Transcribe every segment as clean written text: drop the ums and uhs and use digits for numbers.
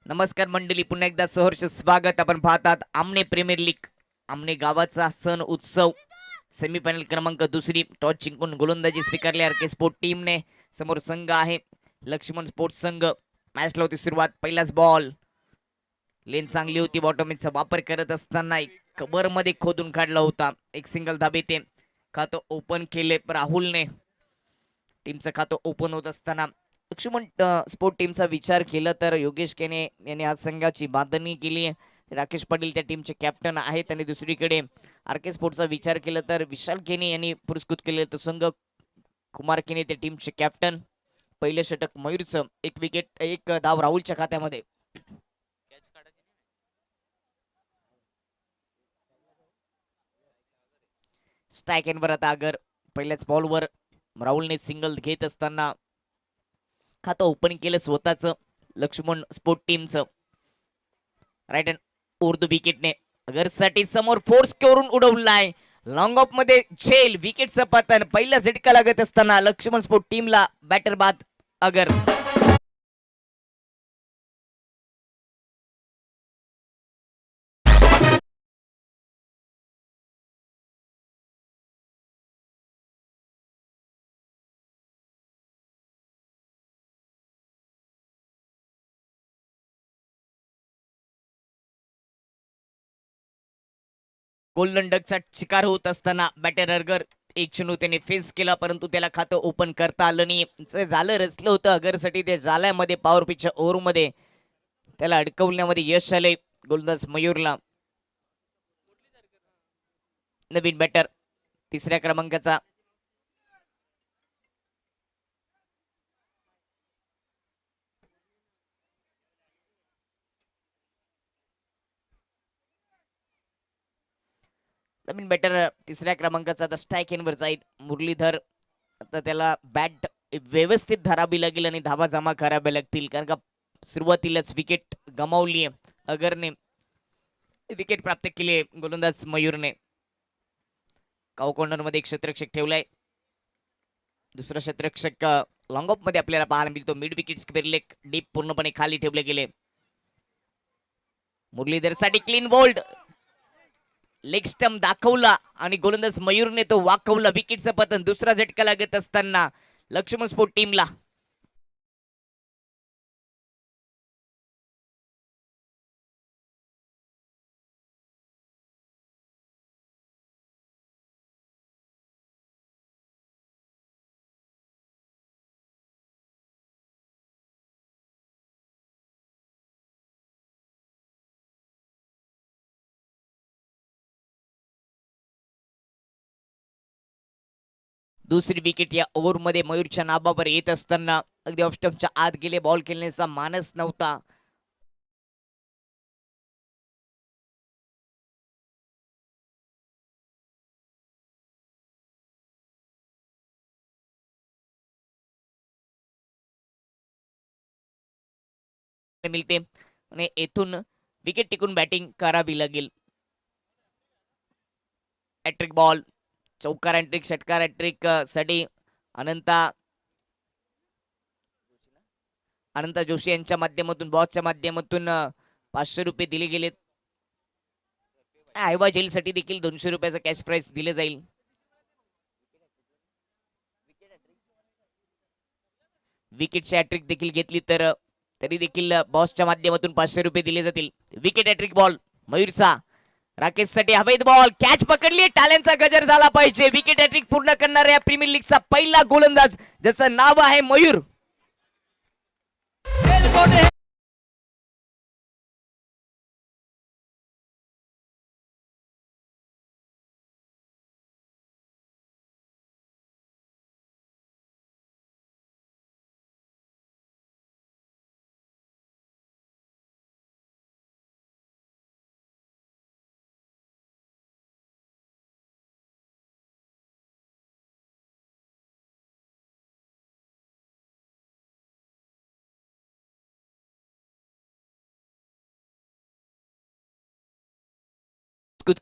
नमस्कार मंडळी, पुन्हा एकदा सहर्ष स्वागत. आपण पाहतात आमने प्रीमियर लीग, आमने गावाचा सण उत्सव. सेमीफायनल क्रमांक दुसरी टॉस जिंकून गोलंदाजी स्वीकारली आर के स्पोर्ट टीमने. समोर संघ आहे लक्ष्मण स्पोर्ट्स संघ. मॅचला होती सुरुवात. पहिलाच बॉल, लेन चांगली होती. बॉटमिनचा वापर करत असताना एक कबर मध्ये खोदून काढला होता. एक सिंगल धाबे ते खातं ओपन केले राहुलने. टीमचं खातं ओपन होत असताना लक्ष्मण स्पोर्ट टीमचा विचार केला तर योगेश केने यांनी आज संघाची बांधणी केली. राकेश पाटील त्या टीमचे कॅप्टन आहेत आणि दुसरीकडे आर के स्पोर्टचा विचार केला तर विशाल केने यांनी पुरस्कृत केले. तो संघ कुमार केने त्या टीमचे कॅप्टन. पहिले षटक मयूरचं, एक विकेट, एक धाव राहुलच्या खात्यामध्ये. स्ट्राईक एंडवर आता आगर. पहिल्याच बॉलवर राहुलने सिंगल घेत असताना खातं ओपन केलं स्वतःच लक्ष्मण स्पोर्ट टीमचं. राईट हँड उर्दू विकेटने अगरसाठी समोर फोर्स करून उडवलाय. लॉंग ऑफ मध्ये झेल, विकेटचं पतन. पहिला झटका लागत असताना लक्ष्मण स्पोर्ट टीमला बॅटर बाद अगर. गोल्डन डकचा शिकार होत असताना बॅटर अगर एक चेंडू त्याने फेस केला, परंतु त्याला खातं ओपन करता आलं नाही. झालं रचलं होतं अगरसाठी. ते जाल्यामध्ये पॉवर पिचच्या ओव्हरमध्ये त्याला अडकवण्यामध्ये यश आले गोलंदाज मयूरला. नवीन बॅटर तिसऱ्या क्रमांकाचा नवीन बॅटर तिसऱ्या क्रमांकाचा आता स्ट्राईक एनवर जाईल मुरलीधर. आता त्याला बॅट व्यवस्थित धरावी लागेल आणि धावा जमा कराव्या लागतील, कारण का सुरुवातीलाच विकेट गमावली आहे अगरने. विकेट प्राप्त केली गोलंदाज मयूरने. काउ कॉर्नर मध्ये एक क्षेत्ररक्षक ठेवलाय. दुसरा क्षेत्ररक्षक लॉंग ऑफ मध्ये आपल्याला पाहायला मिळतो. Mid wicket square leg deep पूर्णपणे खाली ठेवले गेले. मुरलीधर साठी क्लीन बोल्ड. लेग स्टम्प दाखवला आणि गोलंदाज मयूरने तो वाकवला. विकेटचं पतन. दुसरा झटका लागत असताना लक्ष्मण स्पोर्ट टीमला. दुसरी विकेट या ओव्हर मध्ये मयूरच्या नाबावर येत असताना अगदी ऑफ स्टंपच्या आत गेले. बॉल खेळण्याचा मानस नव्हता. मिळते आणि येथून विकेट टिकून बॅटिंग करावी लागेल. हॅट्रिक बॉल, चौकार हॅट्रिक, षटकार हॅट्रिक साठी अनंता जोशी यांच्या माध्यमातून, बॉसच्या माध्यमातून 500 रुपये दिले गेलेत. आयवा जेल साठी देखील 200 रुपयाचा कॅश प्राइस दिले जाईल. विकेटची हॅट्रिक देखील घेतली तर तरी देखील बॉसच्या माध्यमातून 500 रुपये दिले जातील. विकेट हॅट्रिक बॉल मयूरचा. राकेश साठी हवेत बॉल, कॅच पकडली. टाल्यांचा गजर झाला पाहिजे. विकेट हॅट्रिक पूर्ण करणाऱ्या प्रीमियर लीगचा पहिला गोलंदाज, ज्याचं नाव आहे मयूर.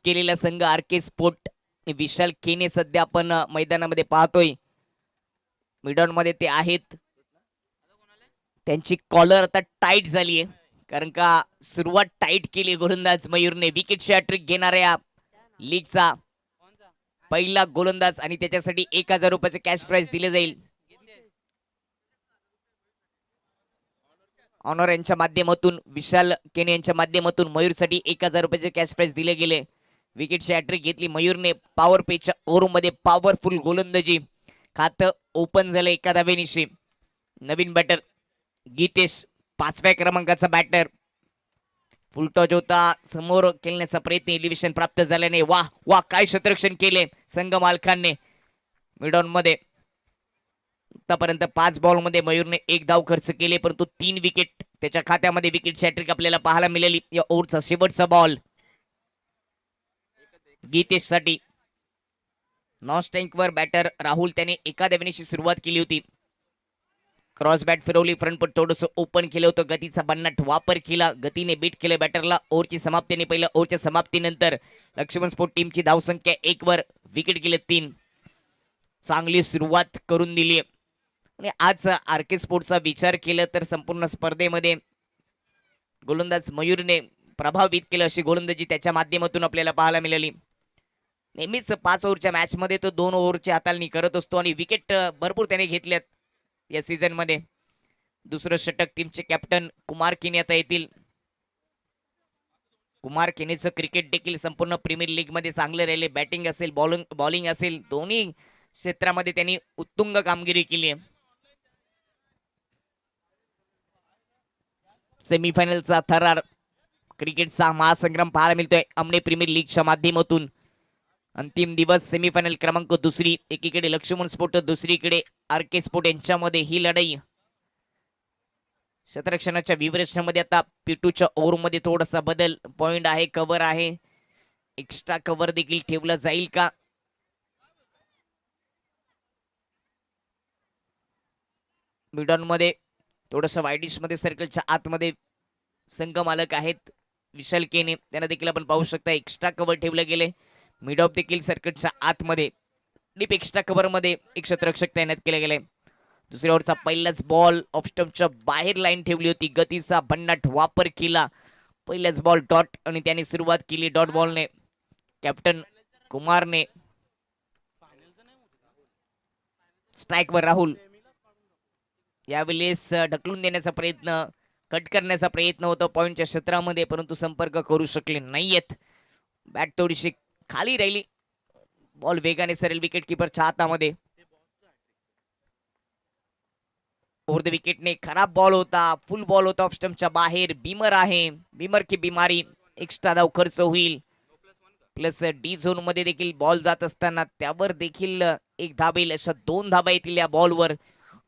केलेला संघ आर के स्पोर्ट. विशाल केने सध्या आपण मैदानामध्ये पाहतोय. मिडॉन मध्ये ते आहेत. त्यांची कॉलर आता टाईट झाली आहे, कारण का सुरुवात टाईट केली गोलंदाज मयूरने. विकेटची हॅट्रिक घेणाऱ्या लीगचा पहिला गोलंदाज आणि त्याच्यासाठी 1,000 रुपयाचे कॅश प्राइज दिले जाईल. ऑनर यांच्या माध्यमातून, विशाल केने यांच्या माध्यमातून मयूरसाठी 1,000 रुपयाचे कॅश प्राइज दिले गेले. विकेटची हॅट्रिक घेतली मयूरने. पॉवर पेच्या ओव्हरमध्ये पॉवरफुल गोलंदाजी. खातं ओपन झालं एका धावेनिशी. नवीन बॅटर गीतेश 5व्या क्रमांकाचा बॅटर. फुलटॉच होता, समोर खेळण्याचा प्रयत्न, एलिव्हेशन प्राप्त झाल्याने. वाह वाह, काय क्षेत्ररक्षण केले संघ मालकांनी मिडॉन मध्ये. आतापर्यंत 5 बॉलमध्ये मयूरने 1 धाव खर्च केले, परंतु 3 विकेट त्याच्या खात्यामध्ये. विकेट हॅट्रिक आपल्याला पाहायला मिळाली. या ओव्हरचा शेवटचा बॉल गीतेश साठी. नॉन स्टँकवर बॅटर राहुल त्याने एका धावेनिशी सुरुवात केली होती. क्रॉस बॅट फिरवली, फ्रंट पट थोडंसं ओपन केलं होतं. गतीचा भन्नाट वापर केला, गतीने बीट केलं बॅटरला. ओव्हरची समाप्तीने पहिल्या ओव्हरच्या समाप्तीनंतर लक्ष्मण स्पोर्ट टीमची धावसंख्या 1 वर. विकेट गेले 3. चांगली सुरुवात करून दिली आणि आज आरके स्पोर्टचा विचार केला तर संपूर्ण स्पर्धेमध्ये गोलंदाज मयूरने प्रभावित केलं. अशी गोलंदाजी त्याच्या माध्यमातून आपल्याला पाहायला मिळाली. नेहमीच 5 ओव्हरच्या मॅच मध्ये तो 2 ओव्हरची हाताळणी करत असतो आणि विकेट भरपूर त्याने घेतल्यात या सीझन मध्ये. दुसरं षटक टीमचे कॅप्टन कुमार केने आता येतील. कुमार केनेचं क्रिकेट देखील संपूर्ण प्रीमियर लीग मध्ये चांगले राहिले. बॅटिंग असेल, बॉलिंग असेल, दोन्ही क्षेत्रामध्ये त्यांनी उत्तुंग कामगिरी केली आहे. सेमीफायनलचा थरार, क्रिकेटचा महासंग्राम पाहायला मिळतोय अमने प्रीमियर लीगच्या माध्यमातून. अंतिम दिवस, सेमीफायनल क्रमांक 2. एकीकडे लक्ष्मण स्पोर्ट, दुसरीकडे आरके स्पोर्ट यांच्यामध्ये ही लढाई. क्षेत्ररक्षणाच्या व्यूहरचनेमध्ये आता पिटूच्या ओव्हरमध्ये थोडासा बदल. पॉइंट आहे, कव्हर आहे, एक्स्ट्रा कव्हर देखील ठेवलं जाईल का? मिडॉन मध्ये थोडस वाईडिश मध्ये सर्कलच्या आतमध्ये संघ मालक आहेत विशाल केने, त्यांना देखील आपण पाहू शकता एक्स्ट्रा कव्हर ठेवले गेले. मिड ऑफ देखील सर्कलच्या आतमध्ये डीप एक्स्ट्रा कव्हर मध्ये एक क्षेत्ररक्षक तैनात केले गेले. दुसऱ्या ओव्हरचा पहिलाच बॉल ऑफ स्टंपच्या बाहेर लाईन ठेवली होती. गतीचा भन्नाट वापर केला. पहिलाच बॉल डॉट आणि त्याने सुरुवात केली डॉट बॉलने. कॅप्टन कुमारने स्ट्राईकवर राहुल. यावेळेस ढकलून देण्याचा प्रयत्न, कट करण्याचा प्रयत्न होता पॉइंटच्या क्षेत्रामध्ये, परंतु संपर्क करू शकले नाहीयेत. बॅट थोडीशी खाली राहिली. बॉल वेगाने सरेल विकेट किपरच्या हातामध्ये. ओव्हर द विकेटने खराब बॉल होता, फुल बॉल होता ऑफ स्टंपच्या बाहेर. बीमर आहे, बीमर की बिमारी. एक्स्ट्रा धाव खर्च होईल. प्लस डी झोन मध्ये देखील बॉल जात असताना त्यावर देखील 1 धाव येईल. अशा 2 धाबा येतील या बॉलवर.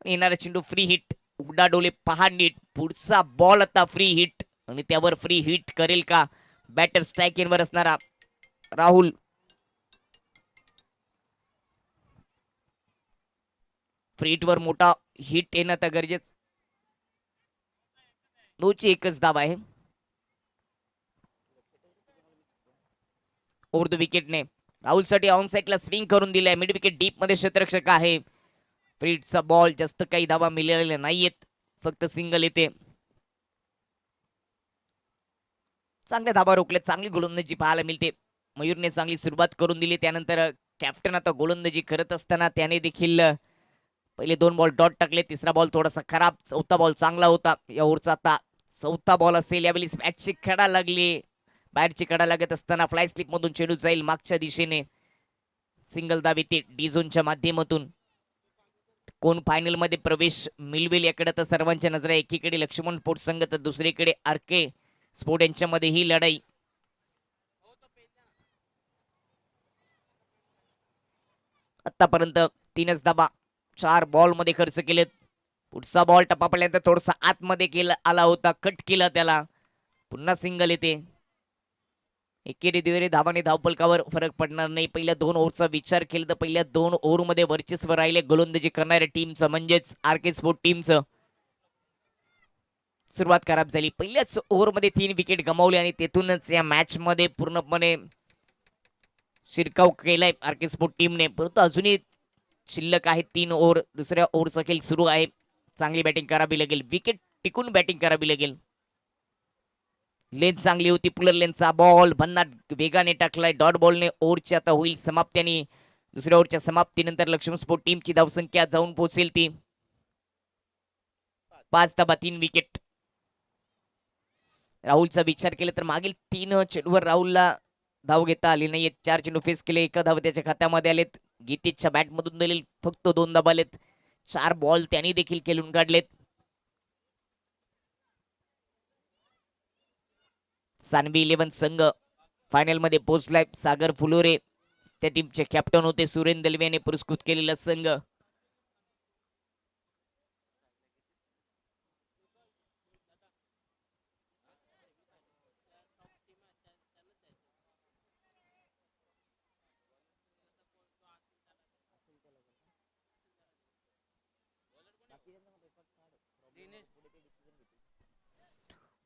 येणारा चेंडू फ्री हिट. उघडा डोले पहा नीट. पुढचा बॉल आता फ्री हिट आणि त्यावर फ्री हिट करेल का बॅटर? स्ट्राईक वर असणारा राहुल. फ्री हिट वर मोठा हिट येणं तर गरजेच. नोची एकच धाव आहे. ओव्हर द विकेटने राहुल साठी ऑन साइडला स्विंग करून दिलाय. मिड विकेट डीप मध्ये क्षेत्ररक्षक आहे. फ्रीटचा बॉल, जास्त काही धावा मिळालेल्या नाहीयेत, फक्त सिंगल येते. चांगल्या धावा रोखल्या, चांगली गोलंदाजी पाहायला मिळते. मयूरने चांगली सुरुवात करून दिली. त्यानंतर कॅप्टन आता गोलंदाजी करत असताना त्याने देखील पहिले 2 बॉल डॉट टाकले. तिसरा बॉल थोडासा खराब, चौथा बॉल चांगला होता. या ओव्हरचा आता 4था बॉल असेल. यावेळी बॅटची कडा लागली. बॅटची कडा लागत असताना फ्लाय स्लिप मधून चेंडू जाईल मागच्या दिशेने. सिंगल धाव येते डी झोनच्या माध्यमातून. कोण फायनल मध्ये प्रवेश मिळवेल याकडे तर सर्वांच्या नजरा. एकीकडे लक्ष्मण स्पोर्ट संघ तर दुसरीकडे आरके स्पोर्ट यांच्यामध्ये ही लढाई. आतापर्यंत 3च धाबा 4 बॉल मध्ये खर्च केलेत. पुढचा बॉल टप्पापर्यंत थोडासा आतमध्ये केला आला होता, कट केला त्याला. पुन्हा सिंगल येते. एकेरी दुहेरी धावाने धावफलकावर फरक पडणार नाही. पहिल्या 2 ओव्हरचा विचार केला तर पहिल्या 2 ओव्हर मध्ये वर्चस्व राहिले गोलंदाजी करणाऱ्या टीमचं, म्हणजेच आरके स्पोर्ट टीमचं. सुरुवात खराब झाली. पहिल्याच ओव्हर मध्ये 3 विकेट गमावले आणि तेथूनच या मॅच मध्ये पूर्णपणे शिरकाव केलाय आरके स्पोर्ट टीमने. परंतु अजूनही शिल्लक आहे 3 ओव्हर. दुसऱ्या ओव्हरचा खेळ सुरू आहे. चांगली बॅटिंग करावी लागेल, विकेट टिकून बॅटिंग करावी लागेल. लेन चांगली होती, पुलर लेनचा बॉल भन्नाट वेगाने टाकलाय डॉट बॉलने. ओव्हरची आता होईल समाप्ती आणि दुसऱ्या ओव्हरच्या समाप्तीनंतर लक्ष्मण स्पोर्ट टीमची धावसंख्या जाऊन पोहोचेल ती 5 धाबा 3 विकेट. राहुलचा विचार केला तर मागील 3 चेंडूवर राहुलला धाव घेता आली नाही. 4 चेंडू फेस केले, 1 धाव त्याच्या खात्यामध्ये आलेत. गीतेशच्या बॅटमधून दिलेले फक्त 2 धाबा आलेत. 4 बॉल त्यांनी देखील खेळून काढलेत. सानवी 11 संघ फायनल मध्ये पोहोचलाय. सागर फुलोरे त्या टीमचे कॅप्टन होते. सुरेंद्र दलवे यांनी पुरस्कृत केलेला संघ.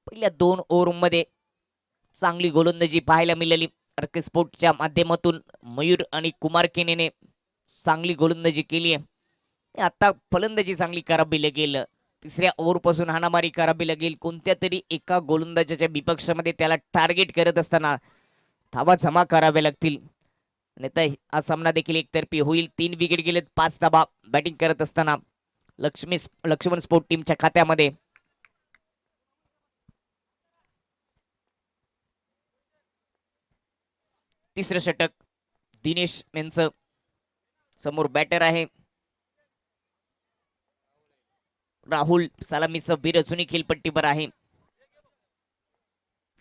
पहिल्या 2 ओव्हरमध्ये चांगली गोलंदाजी पाहायला मिळाली. अर्के स्पोर्टच्या माध्यमातून मयूर आणि कुमार केनेने चांगली गोलंदाजी केली आहे. आता फलंदाजी चांगली करावी लागेल. 3ऱ्या ओव्हरपासून हाणामारी करावी लागेल. कोणत्या तरी एका गोलंदाजाच्या विपक्षामध्ये त्याला टार्गेट करत असताना धावा जमा कराव्या लागतील. नाहीतर हा सामना देखील एकतर्फी होईल. 3 विकेट गेलेत. 5 धाबा बॅटिंग करत असताना लक्ष्मण स्पोर्ट टीमच्या खात्यामध्ये. तिसरं षटक दिनेश यांचं. समोर बॅटर आहे राहुल. सलामीचा वीर अजूनही खेळपट्टीवर आहे.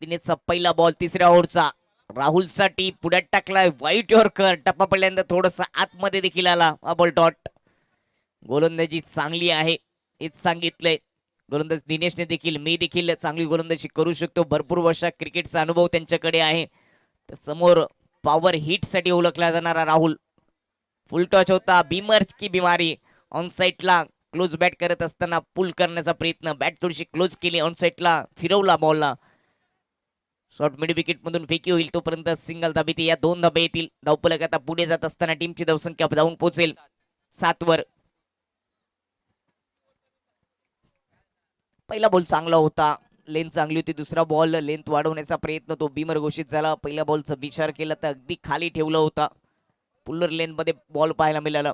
दिनेशचा पहिला बॉल 3ऱ्या ओव्हरचा राहुलसाठी पुढ्यात टाकलाय. वाईट यॉर्कर टप्पा पडल्यानंतर थोडस आतमध्ये देखील आला. हा बॉल डॉट. गोलंदाजी चांगली आहे हेच सांगितलंय गोलंदाज दिनेशने देखील. मी देखील चांगली गोलंदाजी करू शकतो. भरपूर वर्ष क्रिकेटचा अनुभव त्यांच्याकडे आहे. समोर पॉवर हिट साठी ओळखला जाणारा राहुल. फुल टॉच होता. बीमर्स की बिमारी. ऑन साईडला क्लोज बॅट करत असताना पुल करण्याचा प्रयत्न. बॅट थोडीशी क्लोज केली. ऑन साईडला फिरवला बॉलला. शॉर्ट मिड विकेट मधून फेकी होईल. तोपर्यंत सिंगल धाबी. या 2 धाबे येतील. धावफलक आता पुढे जात असताना टीमची धावसंख्या जाऊन पोहोचेल 7 वर. पहिला बॉल चांगला होता. लेंथ चांगली होती. दुसरा बॉल लेंथ वाढवण्याचा प्रयत्न तो बीमर घोषित झाला. पहिल्या बॉलचा विचार केला तर अगदी खाली ठेवला होता. पुल्लर लेन मध्ये बॉल पाहायला मिळाला.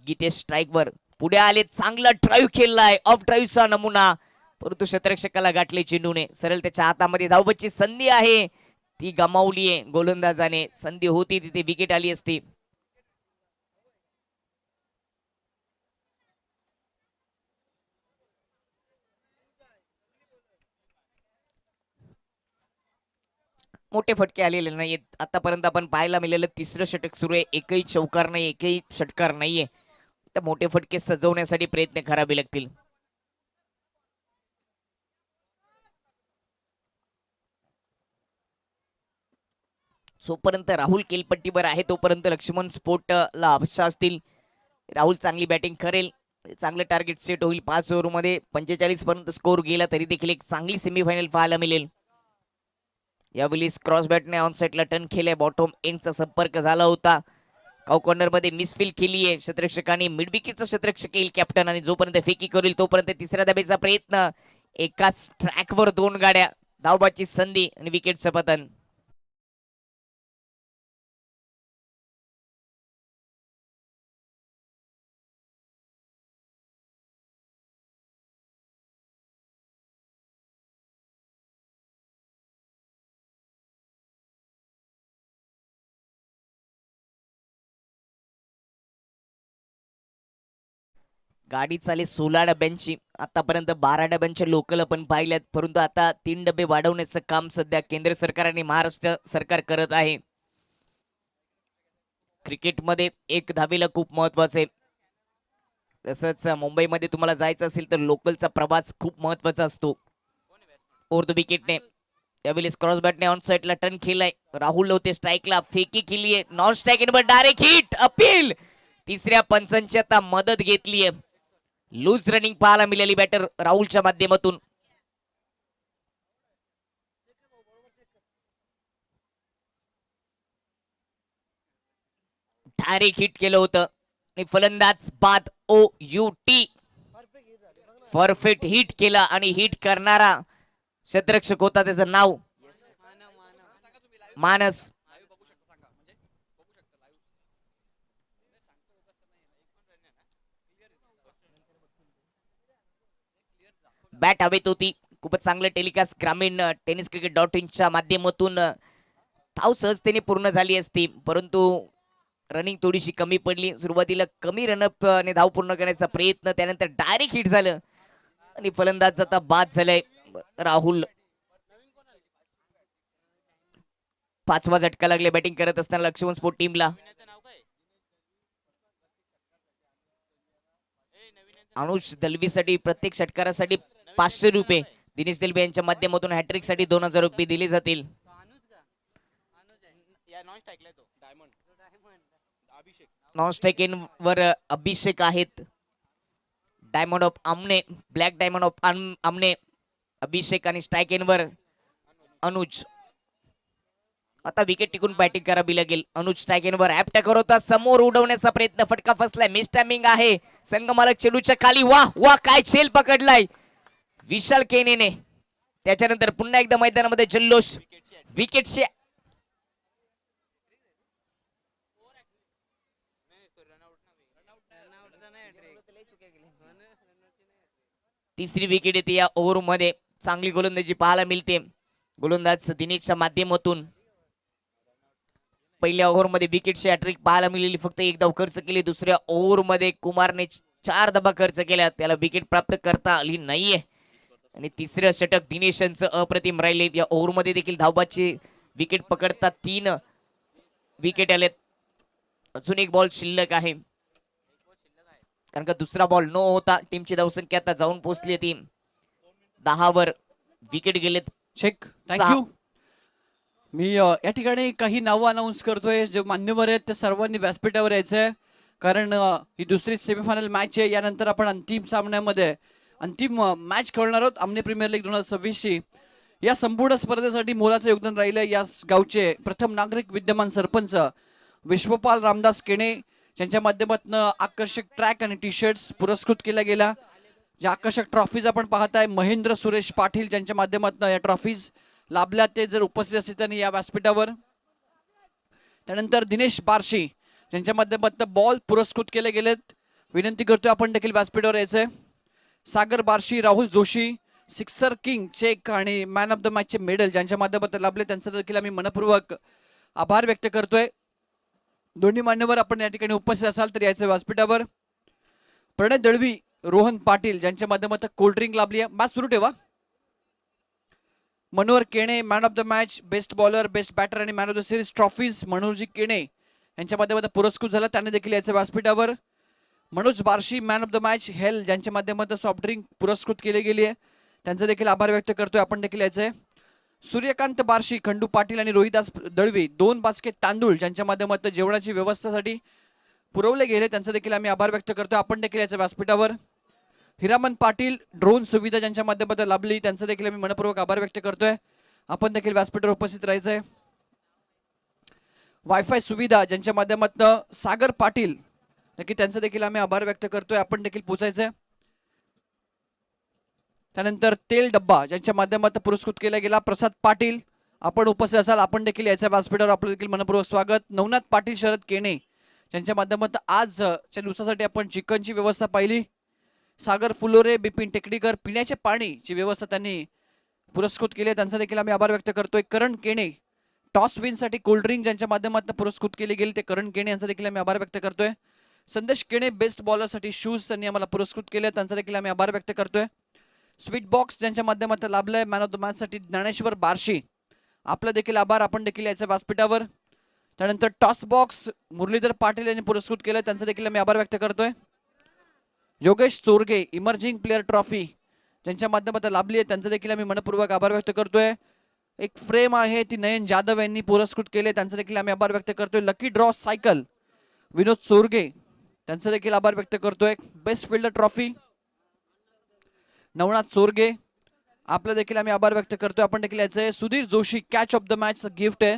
गीतेश स्ट्राईकवर पुढे आले. चांगला ड्राईव्ह खेळलाय. ऑफ ड्राईव्हचा नमुना, परंतु शतरक्षकाला गाठले चेंडूने. सरळ त्याच्या हातामध्ये धावबच्ची संधी आहे ती गमावलीये गोलंदाजाने. संधी होती तिथे विकेट आली असती. मोठे फटके आलेले नाहीयेत आतापर्यंत. आपण पाहायला मिळालं 3रं षटक सुरू आहे. एकही चौकार नाही, एकही षटकार नाहीये. तर मोठे फटके सजवण्यासाठी प्रयत्न करावे लागतील. जोपर्यंत राहुल केलपट्टीवर आहे तोपर्यंत लक्ष्मण स्पोर्टला अपेक्षा असतील. राहुल चांगली बॅटिंग करेल. चांगलं टार्गेट सेट होईल. 5 ओव्हरमध्ये 45 पर्यंत स्कोर गेला तरी देखील एक चांगली सेमीफायनल पाहायला मिळेल. यावेळी क्रॉस बॅटने ऑन साईडला टर्न केलाय. बॉटम एंडचा संपर्क झाला होता. काउ कॉर्नर मध्ये मिसफिल केली आहे क्षेत्ररक्षकांनी. मिड विकेटचा क्षेत्ररक्षक येईल कॅप्टन आणि जोपर्यंत फेकी करेल तोपर्यंत 3ऱ्या धाब्याचा प्रयत्न. एकाच ट्रॅकवर 2 गाड्या. धावबाची संधी आणि विकेटचं पतन. गाडी चाले 16 डब्यांची. आतापर्यंत 12 डब्यांच्या लोकल आपण पाहिल्यात, परंतु आता 3 डबे वाढवण्याचं काम सध्या केंद्र सरकार आणि महाराष्ट्र सरकार करत आहे. क्रिकेटमध्ये 1 धावेला खूप महत्वाचं आहे. तसंच मुंबईमध्ये तुम्हाला जायचं असेल तर लोकलचा प्रवास खूप महत्वाचा असतो. ओव्हर द विकेटने यावेळेस क्रॉस बॅटने ऑन साईडला टर्न केलाय. राहुल होते स्ट्राईकला. फेकी केली आहे. Non strike end direct hit. Appeal. 3ऱ्या पंचांची आता मदत घेतली आहे. लूज रनिंग पाहायला मिळाली बॅटर राहुलच्या माध्यमातून. डायरेक्ट हिट केलं होतं आणि फलंदाज बाद. OUT परफेक्ट हिट केला आणि हिट करणारा क्षेत्ररक्षक होता त्याचं नाव मानस. बॅट हवेत होती. खूपच चांगलं टेलिकास्ट ग्रामीण टेनिस क्रिकेट .in माध्यमातून धाव सहजतेने पूर्ण झाली असती, परंतु रनिंग थोडीशी कमी पडली. सुरुवातीला कमी रनअप ने धाव पूर्ण करण्याचा प्रयत्न, त्यानंतर डायरेक्ट हिट झालं आणि फलंदाज आता बाद झालाय राहुल. 5वा झटका लागले बॅटिंग करत असताना लक्ष्मण स्पोर्ट टीमला. अनुज दलवीसाठी प्रत्येक षटकारासाठी 500 रुपये, दिनेश दलवी यांच्या माध्यमातून हॅट्रिक साठी 2000 रुपये दिले जातील. नॉन स्ट्राइक इन वर अभिषेक आहेत. डायमंड ऑफ आमने, ब्लॅक डायमंड ऑफ आमने अभिषेक आणि स्ट्राइक इन वर अनुज. आता विकेट टिकून बॅटिंग करावी लागेल. अनुज स्ट्राइक इन वर ऍप टॅकर होता, समोर उडवण्याचा प्रयत्न, फटका फसलाय. मिस टायमिंग आहे संघमालक चेंडूच्या खाली. वाह वाह, काय छेल पकडलाय विशाल केनेने. त्याच्यानंतर पुन्हा एकदा मैदानामध्ये जल्लोष. विकेटचे तिसरी विकेट येते या ओव्हर मध्ये. चांगली गोलंदाजी पाहायला मिळते गोलंदाज दिनेशच्या माध्यमातून. पहिल्या ओव्हर मध्ये विकेटची हॅट्रिक पाहायला मिळाली, फक्त एक धाव खर्च केली. दुसऱ्या ओव्हर मध्ये कुमारने 4 धावा खर्च केल्या, त्याला विकेट प्राप्त करता आली नाहीये. आणि तिसरं षटक दिनेशांचं अप्रतिम राहिले. या ओव्हर मध्ये देखील धावबाची विकेट पकडता 3 विकेट आलेत. अजून एक बॉल शिल्लक आहे, कारण का दुसरा बॉल नो होता. टीमची धावसंख्या आता जाऊन पोहोचली ती 10 वर. विकेट गेलेत शेख. थँक्यू. मी या ठिकाणी काही नावं अनाऊन्स करतोय. जे मान्यवर आहेत त्या सर्वांनी व्यासपीठावर यायचंय, कारण ही दुसरी सेमीफायनल मॅच आहे. यानंतर आपण अंतिम सामन्यामध्ये अंतिम मॅच खेळणार आहोत आमने प्रीमियर लीग 2026. या संपूर्ण स्पर्धेसाठी मोलाचं योगदान राहिलं या गावचे प्रथम नागरिक विद्यमान सरपंच विश्वपाल रामदास केणे यांच्या माध्यमातून आकर्षक ट्रॅक आणि टी शर्ट्स पुरस्कृत केल्या गेल्या. ज्या आकर्षक ट्रॉफीज आपण पाहताय महेंद्र सुरेश पाटील ज्यांच्या माध्यमातून या ट्रॉफीज लाभल्या, ते जर उपस्थित असतील त्यांनी या व्यासपीठावर. त्यानंतर दिनेश बार्शी ज्यांच्या माध्यमातून बॉल पुरस्कृत केले गेलेत. विनंती करतोय आपण देखील व्यासपीठावर यायचंय. Sagar Barshi, Rahul Joshi, sixer king cheque आणि मॅन ऑफ द मॅचचे मेडल ज्यांच्या माध्यमातून लाभले त्यांचा देखील आम्ही मनपूर्वक आभार व्यक्त करतोय. दोन्ही मान्यवर आपण या ठिकाणी उपस्थित असाल तर यायचं व्यासपीठावर. प्रणय दळवी, रोहन पाटील ज्यांच्या माध्यमातून कोल्ड्रिंक लाभली आहे. मॅच सुरू ठेवा. Manohar Kene man of the match, best bowler, best batter आणि man of the series trophies मनोहरजी केणे यांच्या माध्यमातून पुरस्कृत झाला, त्यांनी देखील याचं व्यासपीठावर. Manoj Barshi man of the match हेल ज्यांच्या माध्यमातून सॉफ्ट ड्रिंक पुरस्कृत केली गेली आहे, त्यांचा देखील आभार व्यक्त करतोय आपण देखील यायचंय. सूर्यकांत बार्शी, खंडू पाटील आणि रोहिदास दळवी 2 बास्केट तांदूळ ज्यांच्या माध्यमातून जेवणाची व्यवस्थेसाठी पुरवले गेले, त्यांचा देखील आम्ही आभार व्यक्त करतोय आपण देखील याचं व्यासपीठावर. हिरामन पाटील ड्रोन सुविधा ज्यांच्या माध्यमातून लाभली, त्यांचा देखील आम्ही मनपूर्वक आभार व्यक्त करतोय आपण देखील व्यासपीठावर उपस्थित राहायचंय. वायफाय सुविधा ज्यांच्या माध्यमातून सागर पाटील, नक्की त्यांचा देखील आम्ही आभार व्यक्त करतोय आपण देखील पोचायचंय. त्यानंतर तेल डब्बा ज्यांच्या माध्यमातून पुरस्कृत केला गेला प्रसाद पाटील, आपण उपस्थित असाल आपण देखील याच्या व्यासपीठावर आपलं देखील मनपूर्वक स्वागत. नवनाथ पाटील, शरद केणे ज्यांच्या माध्यमातून आजच्या दिवसासाठी आपण चिकनची व्यवस्था पाहिली. सागर फुलोरे, बिपिन टेकडीकर पिण्याचे पाणीची व्यवस्था त्यांनी पुरस्कृत केली, त्यांचा देखील आम्ही आभार व्यक्त करतोय. करण केणे टॉस विन साठी कोल्ड्रिंक ज्यांच्या माध्यमातून पुरस्कृत केली गेली ते करण केणे यांचा देखील आम्ही आभार व्यक्त करतोय. संदेश केणे बेस्ट बॉलर साठी शूज त्यांनी आम्हाला पुरस्कृत केले, त्यांचा देखील आम्ही आभार व्यक्त करतोय. स्वीट बॉक्स ज्यांच्या माध्यमातून लाभलंय मॅन ऑफ द मॅच साठी ज्ञानेश्वर बार्शी, आपला देखील आभार आपण देखील याच्या व्यासपीठावर. त्यानंतर टॉस बॉक्स मुरलीधर पाटील यांनी पुरस्कृत केलं, त्यांचा देखील आम्ही आभार व्यक्त करतोय. Yogesh Chorge emerging player trophy ज्यांच्या माध्यमातून लाभली आहे, त्यांचा देखील आम्ही मनपूर्वक आभार व्यक्त करतोय. एक फ्रेम आहे ती नयन जाधव यांनी पुरस्कृत केले, त्यांचा देखील आम्ही आभार व्यक्त करतोय. लकी ड्रॉ सायकल विनोद चोरगे, त्यांचा देखील आभार व्यक्त करतोय. Best fielder trophy Navnath Chorge, आपलं देखील आम्ही आभार व्यक्त करतोय आपण देखील याचं. Sudhir Joshi catch of the match gift आहे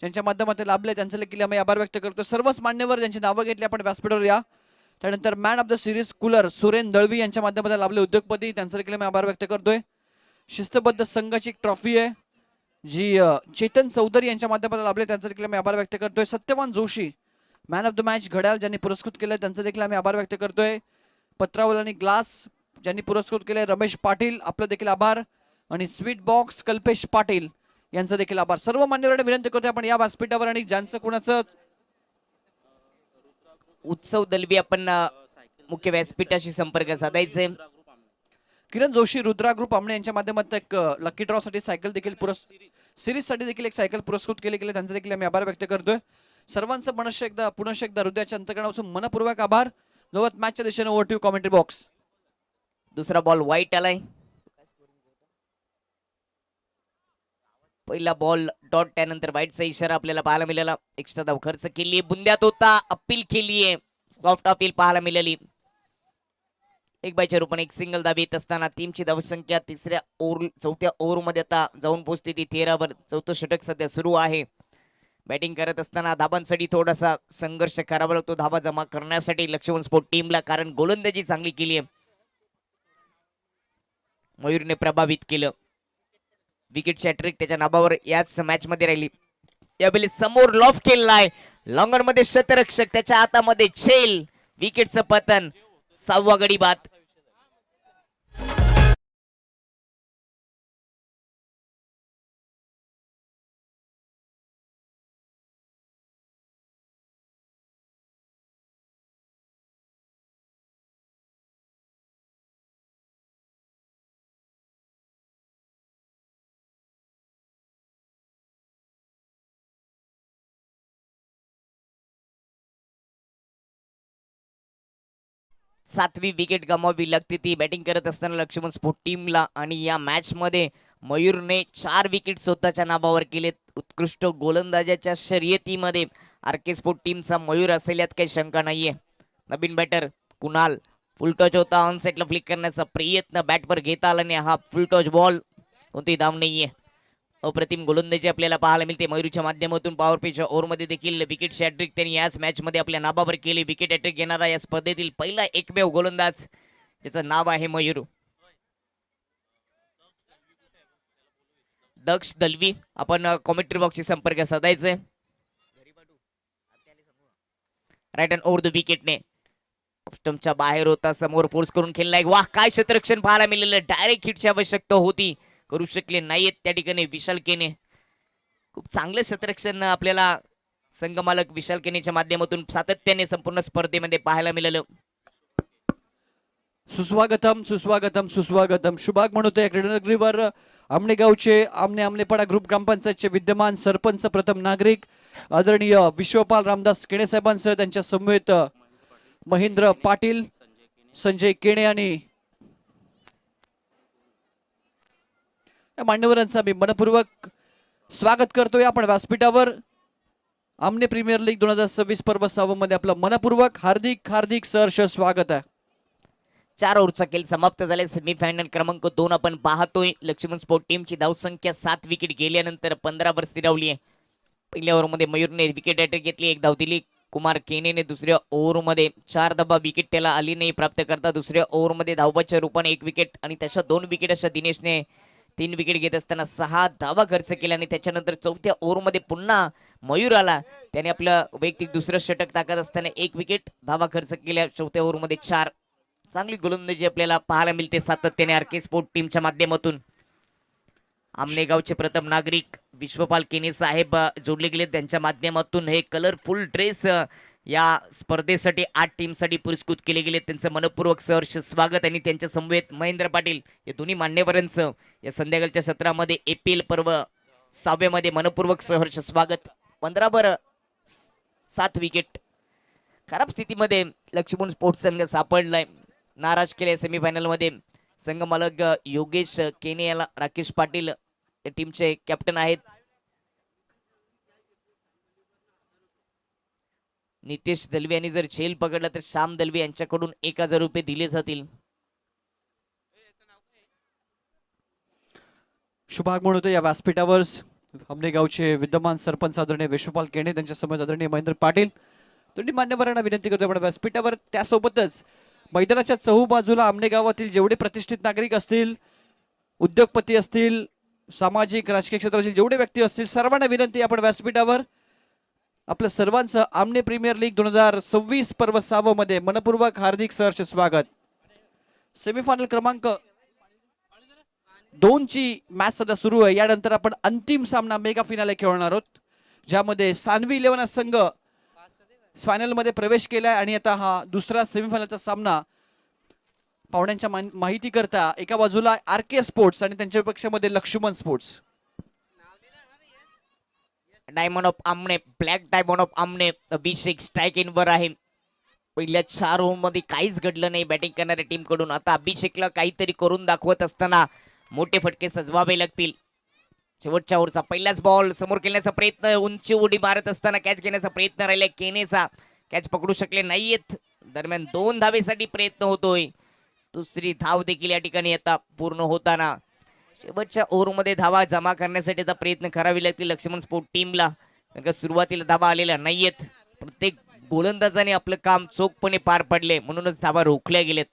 ज्यांच्या माध्यमातून लाभले, त्यांचा देखील आम्ही आभार व्यक्त करतोय. सर्वच मान्यवर ज्यांची नावं घेतली आपण व्यासपीठावर या. त्यानंतर man of the series cooler Suren Dalvi यांच्या माध्यमातून लाभले उद्योगपती, त्यांचा देखील आम्ही आभार व्यक्त करतोय. शिस्तबद्ध संघाची एक ट्रॉफी आहे जी चेतन चौधरी यांच्या माध्यमातून लाभले, त्यांचा देखील आम्ही आभार व्यक्त करतोय. Satyavan Joshi man of the match घड्याळ ज्यांनी पुरस्कृत केलं त्यांचा देखील आम्ही आभार व्यक्त करतोय. पत्रावल आणि ग्लास ज्यांनी पुरस्कृत केले रमेश पाटील आपलं देखील आभार. आणि स्वीट बॉक्स कल्पेश पाटील यांचा देखील आभार. सर्व मान्यवरांना विनंती करतोय आपण या व्यासपीठावर आणि ज्यांचं कुणाचं उत्सव दलवी आपण मुख्य व्यासपीठाशी संपर्क साधायचे. किरण जोशी रुद्रा ग्रुप आमणे यांच्या माध्यमातून एक लकी ड्रॉ साठी सायकल देखील सिरीज साठी देखील एक सायकल पुरस्कृत केले गेले, त्यांचा देखील आम्ही आभार व्यक्त करतोय. सर्वांचं पुनश्च एकदा हृदयाच्या अंतकरणापासून मनपूर्वक आभार. जवळ मॅचच्या दिशेने ओव्हर टू कॉमेंट्री बॉक्स. दुसरा बॉल वाईट आलाय. पहिला बॉल डॉट, त्यानंतर वाईटचा इशारा आपल्याला पाहायला मिळाला. एक्स्ट्रा धाव खर्च केली, बुंद्यात होता, अपील केलीये, सॉफ्ट अपील पाहायला मिळाली. एक बायच्या रूपाने एक सिंगल धाव येत असताना टीमची धावसंख्या चौथ्या ओव्हर मध्ये आता जाऊन पोहोचते ती 13 वर. चौथं षटक सध्या सुरू आहे. बॅटिंग करत असताना धाबांसाठी थोडासा संघर्ष करावा लागतो धाबा जमा करण्यासाठी लक्ष्मण स्पोर्ट टीमला, कारण गोलंदाजी चांगली केली आहे. मयूरने प्रभावित केलं. विकेट हॅट्रिक त्याच्या नाबावर याच मॅच मध्ये राहिली. यावेळी समोर लॉफ केलाय, लॉंगर मध्ये शतरक्षक, त्याच्या हातामध्ये छेल, विकेटचं पतन, 6वा गडी बाद. सातवी विकेट गमावी लागते ती बॅटिंग करत असताना लक्ष्मण स्पोर्ट टीमला. आणि या मॅच मध्ये मयूरने 4 विकेट स्वतःच्या नावावर केलेत. उत्कृष्ट गोलंदाजाच्या शर्यतीमध्ये आरके स्पोर्ट टीमचा मयूर असेल यात काही शंका नाहीये. नवीन बॅटर कुणाल, फुल टॉच होता, ऑन सेटला फ्लिक करण्याचा प्रयत्न बॅटवर घेता आला नाही. हा फुल टॉच बॉल, कोणती धाव नाहीये. अप्रतिम गोलंदाजी आपल्याला पाहायला मिळते मयूरच्या माध्यमातून. पॉवर पिच ओव्हरमध्ये देखील विकेट हॅट्रिक त्यांनी याच मॅच मध्ये आपल्या नावावर केली. विकेट हॅट्रिक घेणारा या स्पर्धेतील पहिला एकमेव गोलंदाज, त्याचं नाव आहे मयूर. दक्ष दलवी आपण कॉमेंट्री बॉक्सशी संपर्क साधायचे. राईट हँड ओव्हर द विकेटने स्टंपच्या बाहेर होता, समोर फोर्स करून खेळलाय. वाह, काय क्षेत्ररक्षण पाहायला मिळालं. डायरेक्ट हिटची आवश्यकता होती, करू शकले नाहीत त्या ठिकाणी विशाल केने. खूप चांगलं क्षेत्ररक्षण आपल्याला संघमालक विशाल केनेच्या माध्यमातून सातत्याने संपूर्ण स्पर्धेमध्ये पाहायला मिळालं. सुस्वागतम सुस्वागतम सुस्वागतम. शुभाग म्हणतोय क्रीडानगरीवर आमणेगावचे आमनेपाडा ग्रुप ग्रामपंचायतचे विद्यमान सरपंच प्रथम नागरिक आदरणीय विश्वपाल रामदास केणे साहेबांसह त्यांच्या समवेत महेंद्र पाटील, संजय केणे आणि मान्यवरांचा मी मनपूर्वक स्वागत करतोय आपण व्यासपीठावर. आमने प्रीमियर लीग 2026 पर्व 6 मध्ये आपलं मनपूर्वक हार्दिक हार्दिक सहर्ष स्वागत आहे. 4 ओव्हरचा खेळ समाप्त झाले. सेमीफायनल क्रमांक 2 आपण पाहतोय. लक्ष्मण स्पोर्ट टीमची धावसंख्या 7 विकेट गेल्यानंतर 15 वर स्थिरावली आहे. पहिल्या ओव्हरमध्ये मयूरने विकेट हॅट्रिक घेतली, 1 धाव दिली. कुमार केनेने दुसऱ्या ओव्हरमध्ये 4 धावा, विकेट त्याला आली नाही प्राप्त करता. दुसऱ्या ओव्हरमध्ये धावबाच्या रूपाने 1 विकेट आणि त्याच्या 2 विकेट अशा दिनेशने 3 विकेट घेत असताना 6 धावा खर्च केला. आणि त्याच्यानंतर चौथ्या ओव्हरमध्ये पुन्हा मयूर आला, त्याने आपलं वैयक्तिक दुसरं षटक टाकत असताना 1 विकेट, धावा खर्च केल्या. चौथ्या ओव्हरमध्ये 4. चांगली गोलंदाजी आपल्याला पाहायला मिळते सातत्याने आरके स्पोर्ट टीमच्या माध्यमातून. आमनेगावचे प्रथम नागरिक विश्वपाल केने साहेब जोडले गेले, त्यांच्या माध्यमातून हे कलरफुल ड्रेस या स्पर्धेसाठी 8 टीमसाठी पुरस्कृत केले गेले. त्यांचं मनपूर्वक सहर्ष स्वागत. आणि त्यांच्या समवेत महेंद्र पाटील या दोन्ही मान्यवरांचं या संध्याकाळच्या सत्रामध्ये एपीएल पर्व 6व्या मध्ये मनपूर्वक सहर्ष स्वागत. 15 वर 7 विकेट. खराब स्थितीमध्ये लक्ष्मण स्पोर्ट्स संघ सापडलाय, नाराज केले सेमीफायनल मध्ये. संघ मालक योगेश केने याला राकेश पाटील या टीमचे कॅप्टन आहेत. नितेश दलवी यांनी जर झेल पकडला तर श्याम दलवी यांच्याकडून 1000 रुपये दिले जातील. शुभाग म्हणतो या व्यासपीठावर आमनेगावचे विद्यमान सरपंच आदरणीय विश्वपाल केणे, त्यांच्या समोर आदरणीय महेंद्र पाटील, दोन्ही मान्यवरांना विनंती करतो आपण व्यासपीठावर. त्यासोबतच मैदानाच्या चहू बाजूला आमने गावातील जेवढे प्रतिष्ठित नागरिक असतील उद्योगपती असतील, सामाजिक राजकीय क्षेत्रातील जेवढे व्यक्ती असतील सर्वांना विनंती, आपण व्यासपीठावर आपल्या सर्वांचं आमने प्रीमियर लीग 2026 पर्व 6 मध्ये मनपूर्वक हार्दिक सहर्ष स्वागत. सेमीफायनल क्रमांक 2 ची मॅच सध्या सुरू आहे. यानंतर आपण अंतिम सामना मेगा फिनाले खेळणार आहोत, ज्यामध्ये सानवी 11 संघ फायनल मध्ये प्रवेश केलाय आणि आता हा दुसरा सेमीफायनलचा सामना पाहुण्यांच्या माहिती करता एका बाजूला RK स्पोर्ट्स आणि त्यांच्या पक्षामध्ये लक्ष्मण स्पोर्ट्स. डायमंड ऑफ आमने, ब्लॅक डायमंड ऑफ आमने अभिषेक स्ट्राइक इन वर आहे. पहिल्या 4 ओव्हर मध्ये काहीच घडलं नाही बॅटिंग करणाऱ्या टीम कडून. आता अभिषेकला काहीतरी करून दाखवत असताना मोठे फटके सजवावे लागतील. शेवटच्या ओव्हरचा पहिलाच बॉल समोर खेळण्याचा प्रयत्न, उंची उडी मारत असताना कॅच घेण्याचा प्रयत्न राहिला केनेचा, कॅच पकडू शकले नाहीयेत. दरम्यान 2 धावेसाठी प्रयत्न होतोय. दुसरी धाव देखील या ठिकाणी आता पूर्ण होताना शेवटच्या ओव्हरमध्ये धावा जमा करण्यासाठी आता प्रयत्न करावे लागतील लक्ष्मण स्पोर्ट टीमला, कारण का सुरुवातीला धावा आलेल्या नाहीयेत. प्रत्येक गोलंदाजाने आपलं काम चोखपणे पार पडले, म्हणूनच धावा रोखल्या गेलेत.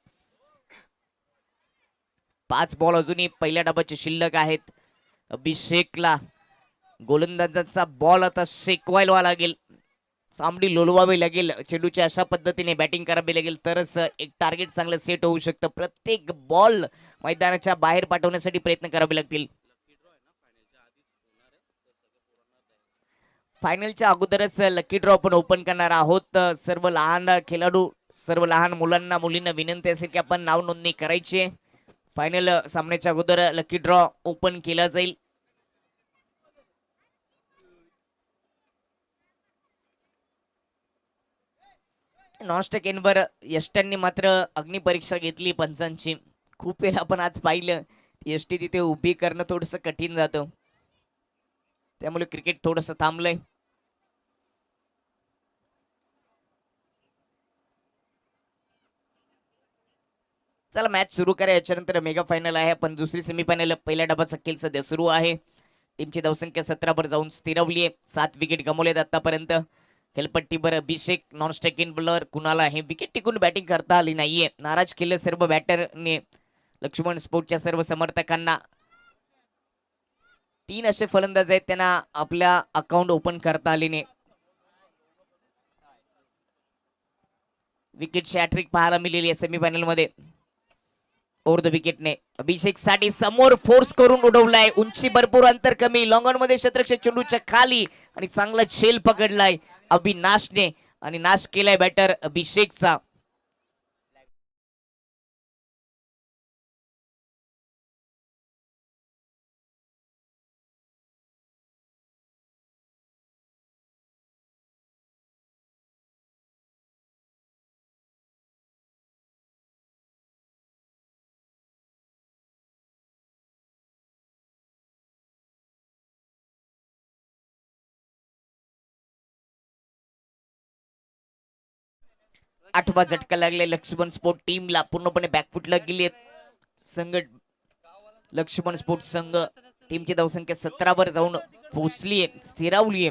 5 बॉल अजूनही पहिल्या डावाचे शिल्लक आहेत. अभिषेकला गोलंदाजाचा बॉल आता शेकवायला लागेल, सामडी लोलवावी लागेल, चेंडूच्या अशा पद्धतीने बॅटिंग करावी लागेल, तरच एक टार्गेट चांगलं सेट होऊ शकतं. प्रत्येक बॉल मैदानाच्या बाहेर पाठवण्यासाठी प्रयत्न करावे लागतील. फायनलच्या अगोदरच लकी ड्रॉ आपण ओपन करणार आहोत. सर्व लहान खेळाडू, सर्व लहान मुलांना मुलींना विनंती असेल की आपण नाव नोंदणी करायची आहे. फायनल सामन्याच्या अगोदर लकी ड्रॉ ओपन केला जाईल. नॉनस्टॉक एनवर यष्टांनी मात्र अग्निपरीक्षा घेतली पंचांची. खूप वेळा आपण आज पाहिलं यष्टी तिथे उभी करणं थोडंसं कठीण जातं, त्यामुळे क्रिकेट थोडंसं थांबलंय. चला मॅच सुरू करा. याच्यानंतर मेगा फायनल आहे, पण दुसरी सेमीफायनल पहिल्या डबाचा खेळ सध्या सुरू आहे. टीमची धावसंख्या 17 वर जाऊन स्थिरवली आहे. 7 विकेट गमावलेत आतापर्यंत. खेळपट्टीवर अभिषेक, नॉन स्ट्रायकिंग बॉलर कुणाला हे विकेट टिकून बॅटिंग करता आली नाहीये. नाराज केलं सर्व बॅटरने लक्ष्मण स्पोर्टच्या सर्व समर्थकांना. 3 असे फलंदाज आहेत त्यांना आपल्या अकाउंट ओपन करता आले नाही. विकेटची हॅट्रिक पाहायला मिळाली आहे सेमीफायनल मध्ये. ओव्हर द विकेटने अभिषेक साठी समोर फोर्स करून उडवलाय, उंची भरपूर, अंतर कमी, लॉंग ऑन मध्ये क्षेत्ररक्षक चेंडूच्या खाली आणि चांगला झेल पकडलाय अभिनाशने आणि नाश केलाय बॅटर अभिषेकचा. आठवा झटका लागलाय लक्ष्मण स्पोर्ट टीमला. पूर्णपणे बॅकफुटला गेले संघ. लक्ष्मण स्पोर्ट संघ टीमची धावसंख्या 17 वर जाऊन पोहोचलीये, स्थिरावलीये.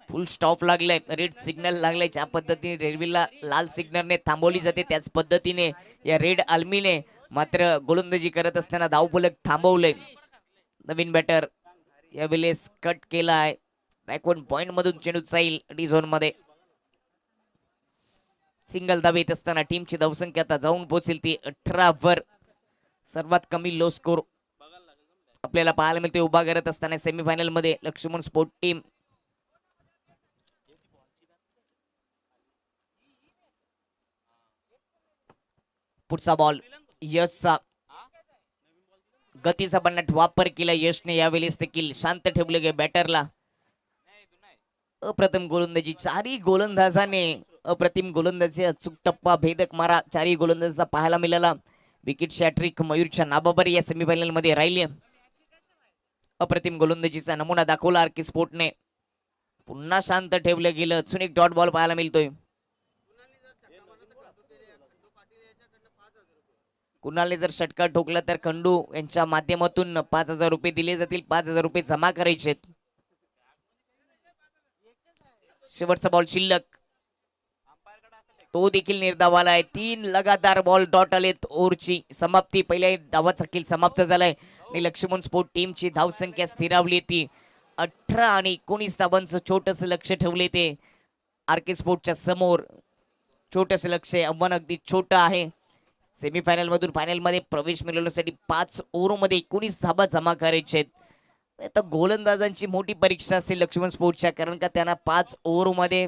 फुल स्टॉप लागलाय, रेड सिग्नल लागलाय. ज्या पद्धतीने रेल्वेला लाल सिग्नलने थांबवली जाते त्याच पद्धतीने या रेड आर्मीने मात्र गोलंदाजी करत असताना धावफलक थांबवलंय. नवीन बॅटर यावेळेस कट केलाय. बॅकवर्ड पॉइंट मधून चेंडू जाईल डी झोन मध्ये. सिंगल धाव येत असताना टीमची धावसंख्या आता जाऊन पोहोचेल ती 18 वर. सर्वात कमी लो स्कोर आपल्याला पाहायला मिळते उभा करत असताना सेमीफायनल मध्ये लक्ष्मण स्पोर्ट टीम. पुढचा बॉल यशचा. गतीचा बन्नाट वापर केला यशने. यावेळेस देखील शांत ठेवले गे बॅटरला. अप्रतिम गोलंदाजी चारही गोलंदाजाने, अप्रतिम गोलंदाजी, अचूक टप्पा, भेदक मारा चारही गोलंदाजाचा पाहायला मिळाला. विकेट शॅट्रिक मयूरच्या नाबाबर या सेमीफायनल मध्ये राहिली. अप्रतिम गोलंदाजीचा नमुना दाखवला RK स्पोर्टने. पुन्हा शांत ठेवलं गेलं. अजून एक डॉट बॉल पाहायला मिळतोय. कुणालने जर षटकार ठोकला तर खंडू यांच्या माध्यमातून 5,000 रुपये दिले जातील. 5,000 रुपये जमा करायचे. शेवटचा बॉल शिल्लक, तो देखील निर्धावाला आहे. 3 लगातार बॉल डॉट आलेत. ओव्हरची समाप्ती, पहिल्या डावाचा खेळ समाप्त झालाय. आणि लक्ष्मण स्पोर्ट टीमची धावसंख्या स्थिरावली ती 18 आणि 19 धावांचं छोटस लक्ष ठेवले ते आर के स्पोर्टच्या समोर. छोटस लक्ष आहे, आव्हान अगदी छोटं आहे. सेमीफायनल मधून फायनल मध्ये प्रवेश मिळवण्यासाठी 5 ओव्हरमध्ये 19 धाबा जमा करायचे आहेत. आता गोलंदाजांची मोठी परीक्षा असेल लक्ष्मण स्पोर्टच्या, कारण का त्यांना 5 ओव्हरमध्ये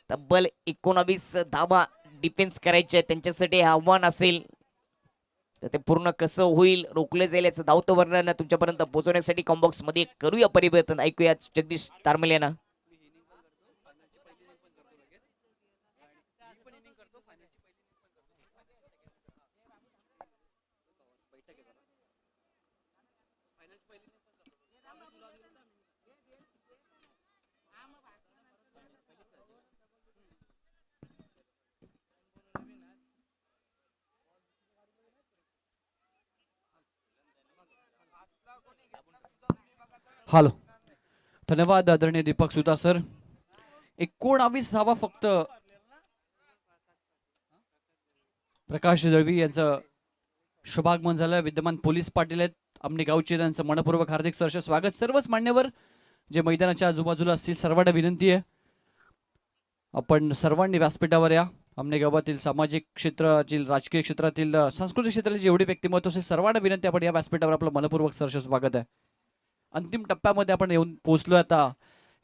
तब्बल 19 धाबा डिफेन्स करायचे आहेत. त्यांच्यासाठी हे आव्हान असेल, तर ते पूर्ण कसं होईल, रोखले जाईल याचं धावतं वर्णन तुमच्यापर्यंत पोहोचवण्यासाठी कॉम्बॉक्स मध्ये करूया परिवर्तन. ऐकूया जगदीश तारमल यांना. हॅलो, धन्यवाद आदरणीय दीपक सुता सर. 19 धावा फक्त प्रकाश दळवी यांचं शुभागमन झालं. विद्यमान पोलीस पाटील आहेत आमने गावचे, त्यांचं मनपूर्वक हार्दिक सहर्ष स्वागत. सर्वच मान्यवर जे मैदानाच्या आजूबाजूला असतील सर्वांना विनंती आहे, आपण सर्वांनी व्यासपीठावर या. आमने गावातील सामाजिक क्षेत्रातील, राजकीय क्षेत्रातील, सांस्कृतिक क्षेत्रातील जेवढे व्यक्तिमत्व असेल सर्वांना विनंती, आपण या व्यासपीठावर आपलं मनपूर्वक सहर्ष स्वागत आहे. अंतिम टप्प्यामध्ये आपण येऊन पोहोचलो आता.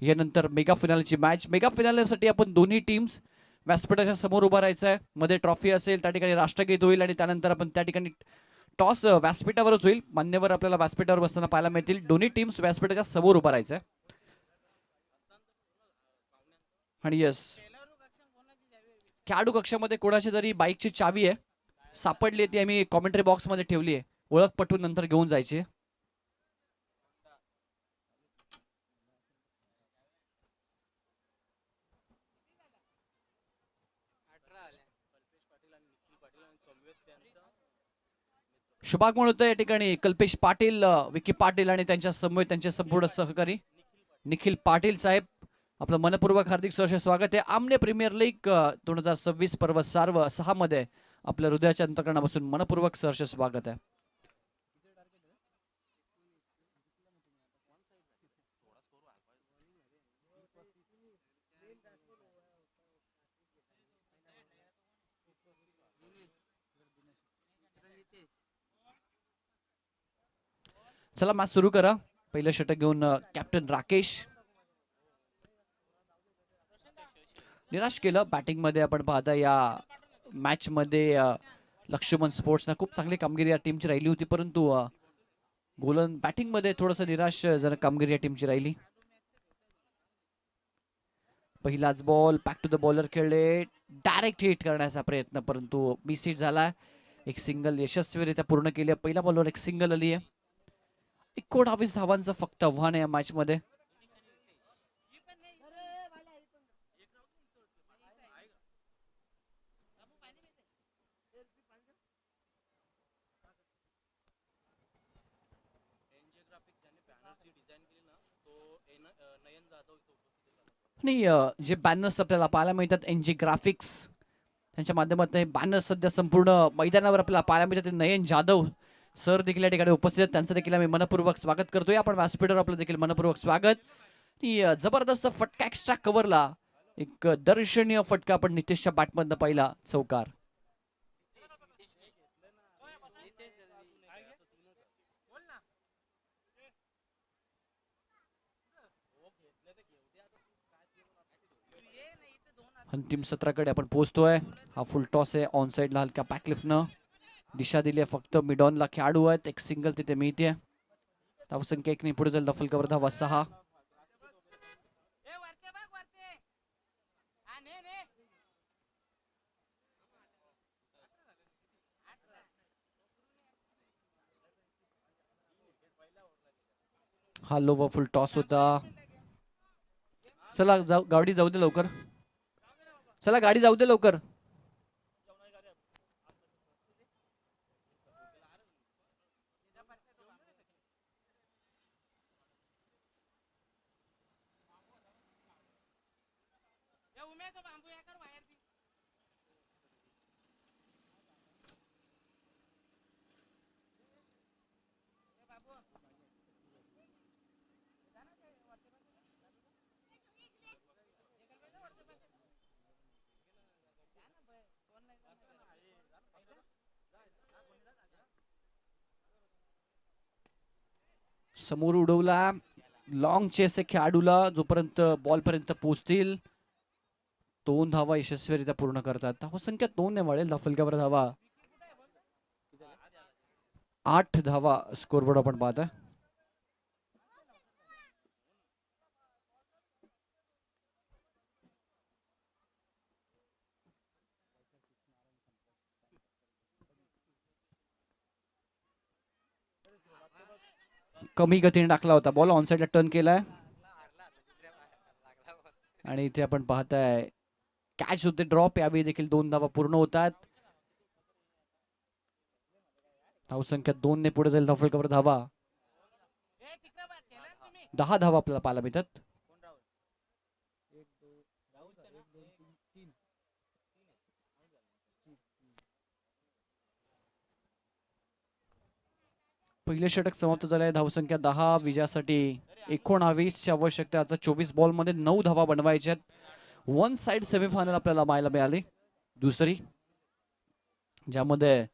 यानंतर मेगा फिनालची मॅच. मेगा फिनालसाठी आपण दोन्ही टीम्स व्यासपीठाच्या समोर उभा राहायचं आहे. मध्ये ट्रॉफी असेल, त्या ठिकाणी राष्ट्रगीत होईल आणि त्यानंतर आपण त्या ठिकाणी टॉस व्यासपीठावरच होईल. मान्यवर आपल्याला व्यासपीठावर बसताना पाहायला मिळतील. दोन्ही टीम्स व्यासपीठाच्या समोर उभा राहायचं आहे. आणि यस, खेळाडू कक्षामध्ये कोणाची तरी बाईकची चावी आहे, सापडली, ती आम्ही कॉमेंट्री बॉक्स मध्ये ठेवली आहे. ओळख पटवून नंतर घेऊन जायची. शुभागमन होतं या ठिकाणी कल्पेश पाटील, विकी पाटील आणि त्यांच्या समवेत त्यांचे संपूर्ण सहकारी निखिल पाटील साहेब. आपलं मनपूर्वक हार्दिक सहर्ष स्वागत आहे. आमने प्रीमियर लीग 2026 पर्व 6 मध्ये आपल्या हृदयाच्या अंतकरणापासून मनपूर्वक सहर्ष स्वागत आहे. चला मॅच सुरू करा. पहिलं षटक घेऊन कॅप्टन राकेश. निराश केलं बॅटिंग मध्ये. आपण पाहता या मॅच मध्ये लक्ष्मण स्पोर्ट्सना खूप चांगली कामगिरी या टीमची राहिली होती, परंतु बॅटिंग मध्ये थोडंसं निराशजनक कामगिरी या टीमची राहिली. पहिलाच ball back to the bowler खेळले, डायरेक्ट हिट करण्याचा प्रयत्न, परंतु मिस हिट झाला. एक सिंगल यशस्वीरित्या पूर्ण केली. पहिल्या बॉलवर एक सिंगल आली आहे. 19 धावांचं फक्त आव्हान आहे या मॅच मध्ये. आणि जे बॅनर्स आपल्याला पाहायला मिळतात एनजी ग्राफिक्स, त्यांच्या माध्यमातून बॅनर सध्या संपूर्ण मैदानावर आपल्याला पाहायला मिळतात. नयन जाधव सर देखील या ठिकाणी उपस्थित आहेत, त्यांचं देखील आम्ही मनपूर्वक स्वागत करतोय. आपण व्यासपीठावर आपलं देखील मनपूर्वक स्वागत. जबरदस्त फटका एक्स्ट्रा कव्हरला, एक दर्शनीय फटका आपण नितेशच्या बॅटमधनं पाहिला, चौकार. अंतिम सत्राकडे आपण पोहोचतोय. हा फुल टॉस आहे, ऑन साइडला हलक्या बॅकलिफ्टनं दिशा दिली आहे. फक्त मिडॉनला खेळाडू आहेत, एक सिंगल तिथे मिळते. धावसंख्या 1 पुढे जाईल. दफल कव्हर धावा 6. हा लो व फुल टॉस होता. चला गाडी जाऊ दे लवकर. चला गाडी जाऊ दे लवकर. समोर उडवला, लॉंग चेस आहे खेळाडूला, जोपर्यंत बॉल पर्यंत पोहोचतील 2 धावा यशस्वीरित्या पूर्ण करतात. धावसंख्या 2 ने वाढेल. फलकावर धावा 8 धावा स्कोरबोर्ड आपण पाहता. कमी गतीने टाकला होता बॉल, ऑनसाइडला टर्न केलाय आणि इथे आपण पाहताय कॅच होते ड्रॉप. यावेळी देखील 2 धावा पूर्ण होतात. धावसंख्या 2 ने पुढे जाईल. धावफलकावर धावा 10 धावा आपल्याला पाहायला मिळतात. पहिले षटक समाप्त झाले. धावसंख्या 10, विजयासाठी 19 ची आवश्यकता. आता 24 बॉल मध्ये 9 धावा बनवायच्यात. 1 साइड सेमीफायनल आपल्याला पाहायला मिळाली दुसरी, ज्यामध्ये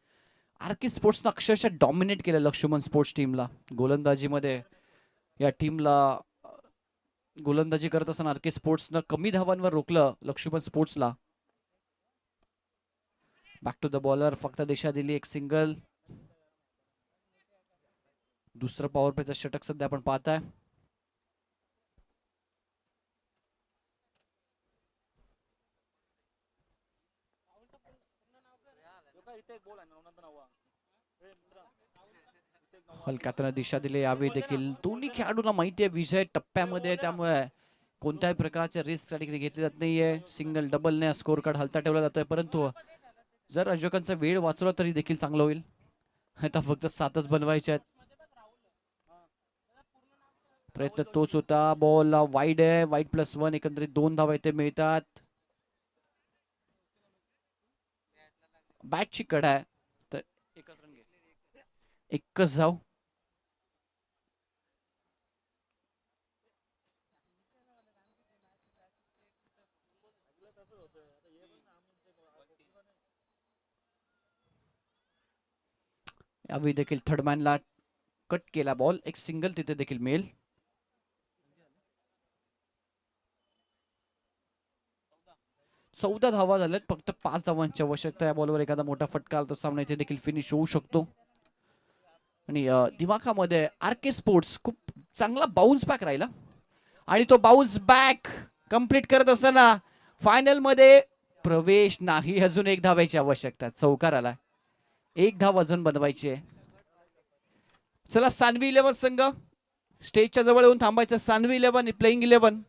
आरके स्पोर्ट्सनं अक्षरशः डॉमिनेट केलं लक्ष्मण स्पोर्ट्स टीमला. गोलंदाजीमध्ये या टीमला गोलंदाजी करत असताना आरके स्पोर्ट्सनं कमी धावांवर रोखलं लक्ष्मण स्पोर्ट्सला. बॅक टू द बॉलर, फक्त दिशा दिली, एक सिंगल. दुसरं पॉवर प्लेचं षटक सध्या आपण पाहताय. हलक्यातनं दिशा दिली. यावेळी देखील दोन्ही खेळाडूंना माहिती आहे विजय टप्प्यामध्ये, त्यामुळे कोणत्याही प्रकारच्या रिस्क त्या ठिकाणी घेतली जात नाहीये. सिंगल डबलने स्कोर कार्ड हलता ठेवला जातोय, परंतु जर आयोजकांचा वेळ वाचला तरी देखील चांगलं होईल. आता फक्त 7च बनवायचे आहेत. प्रयत्न तोच होता. बॉल वाईड आहे, वाईड +1, एकंदरीत 2 धावा इथे मिळतात. बॅटची कड आहे तर एकच धाव. यावेळी देखील थर्डमॅनला कट केला बॉल, एक सिंगल तिथे देखील मिळेल. चौदा धावा झाल्यात, फक्त 5 धावांची आवश्यकता. या बॉलवर एखादा मोठा फटका आला तर सामना इथे देखील फिनिश होऊ शकतो. आणि दिमाखामध्ये आरके स्पोर्ट्स खूप चांगला बाउन्स बॅक राहिला आणि तो बाउन्स बॅक कंप्लीट करत असताना फायनल मध्ये प्रवेश नाही. अजून 1 धावायची आवश्यकता. चौकार आला, 1 धाव अजून बनवायची आहे. चला, सान्वी 11 संघ स्टेजच्या जवळ येऊन थांबायचं. सान्वी 11 प्लेइंग 11.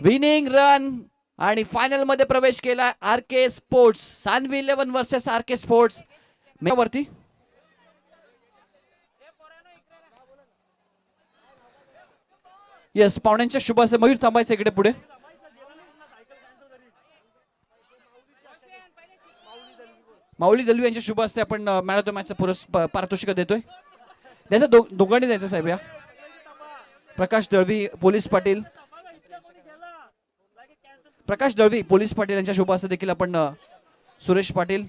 विनिंग रन आणि फायनल मध्ये प्रवेश केला RK sports. Sanvi 11 versus RK sports वरती. येस, पाहुण्यांच्या शुभ असते. मयूर थांबायचं इकडे पुढे. माऊली दलवी यांच्या शुभ असते. आपण मॅन ऑफ द मॅचचं पारितोषिक देतोय. द्यायचं दोघांनी द्यायचं साहेब. या प्रकाश दळवी, पोलीस पाटील, प्रकाश दळवी, पोलीस पाटील यांच्या शुभ असते देखील आपण सुरेश पाटील